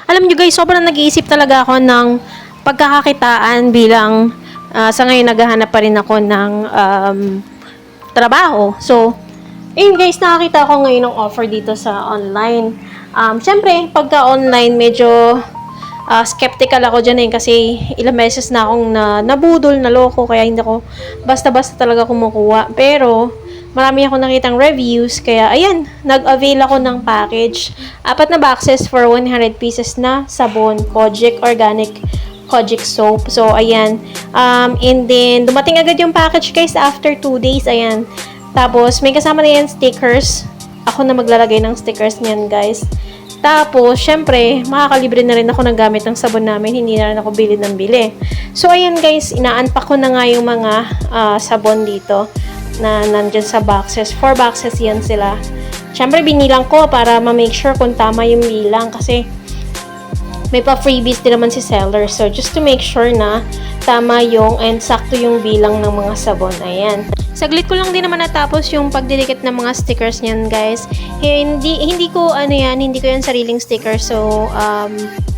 Alam nyo guys, sobrang nag-iisip talaga ako ng pagkakakitaan bilang sa ngayon naghahanap pa rin ako ng trabaho. So, ayun guys, nakakita ko ngayon ng offer dito sa online. Siyempre, pagka online, medyo skeptical ako dyan kasi ilang beses na akong nabudol, naloko, kaya hindi ako basta-basta talaga kumukuha. Pero, marami ako nakitang reviews, kaya ayan, nag-avail ako ng package. 4 na boxes for 100 pieces na sabon, Kojic Organic Kojic soap. So, ayan. And then, dumating agad yung package guys after 2 days. Ayan. Tapos, may kasama na yan stickers. Ako na maglalagay ng stickers niyan guys. Tapos, syempre, makakalibre na rin ako ng gamit ng sabon namin. Hindi na rin ako bili ng bili. So, ayan guys, ina-unpack ko na nga yung mga sabon dito na nandyan sa boxes. 4 boxes yan sila. Syempre, binilang ko para ma-make sure kung tama yung bilang kasi may pa-freebies din naman si seller. So, just to make sure na tama yung and sakto yung bilang ng mga sabon. Ayan. Saglit ko lang din naman natapos yung pagdidikit ng mga stickers niyan, guys. Hindi ko yan sariling sticker. So,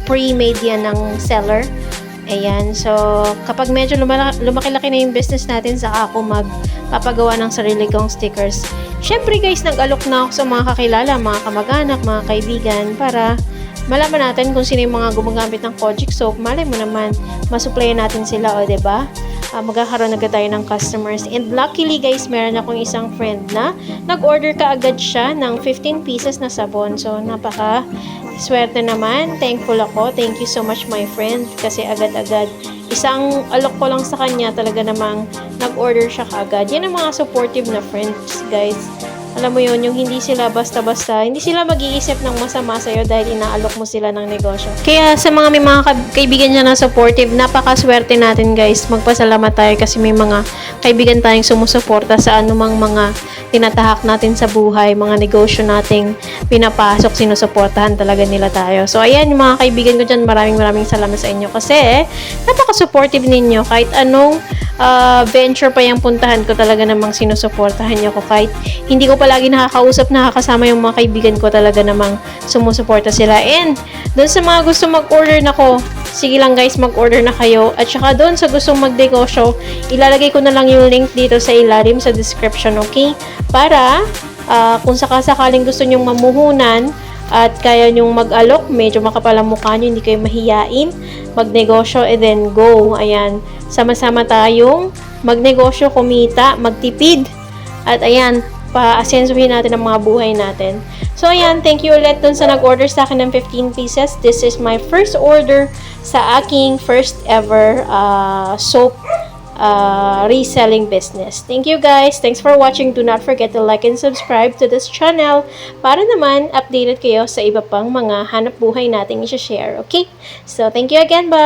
pre-made yan ng seller. Ayan. So, kapag medyo lumaki-laki na yung business natin, saka ako magpapagawa ng sarili kong stickers. Syempre, guys, nag-alok na ako sa mga kakilala, mga kamag-anak, mga kaibigan, para malaman natin kung sino yung mga gumagamit ng Kojic soap. Malay mo naman, masuplayan natin sila, o diba? Magkakaroon agad tayo ng customers. And luckily guys, meron akong isang friend na nag-order ka agad siya ng 15 pieces na sabon. So, napaka swerte naman. Thankful ako. Thank you so much my friend. Kasi agad-agad, isang alok ko lang sa kanya, talaga namang nag-order siya kaagad. Yan ang mga supportive na friends guys. Alam mo yun, yung hindi sila basta-basta, hindi sila mag-iisip ng masama sa'yo dahil inaalok mo sila ng negosyo. Kaya sa mga may mga kaibigan niya na supportive, napakaswerte natin guys. Magpasalamat tayo kasi may mga kaibigan tayong sumusuporta sa anumang mga tinatahak natin sa buhay, mga negosyo nating pinapasok, sinusuportahan talaga nila tayo. So ayan, yung mga kaibigan ko dyan, maraming salamat sa inyo kasi napaka-supportive ninyo. Kahit anong venture pa yung puntahan ko, talaga namang sinusuportahan nyo ko. Kahit hindi ko palagi nakakausap, nakakasama yung mga kaibigan ko, talaga namang sumusuporta sila. And doon sa mga gusto mag-order na ko, sige lang guys, mag-order na kayo. At saka doon sa gustong mag-negosyo, ilalagay ko na lang yung link dito sa ilalim sa description, okay? Para kung sakasakaling gusto nyong mamuhunan at kaya nyong mag-alok, medyo makapal ang mukha nyo, hindi kayo mahiyain, magnegosyo, and then go. Ayan, sama-sama tayong magnegosyo, kumita, magtipid, at ayan, pa-asensuhin natin ang mga buhay natin. So, ayan, thank you ulit dun sa nag-order sa akin ng 15 pieces. This is my first order sa aking first ever soap reselling business. Thank you guys. Thanks for watching. Do not forget to like and subscribe to this channel para naman updated kayo sa iba pang mga hanap buhay nating i-share. Okay? So, thank you again. Bye!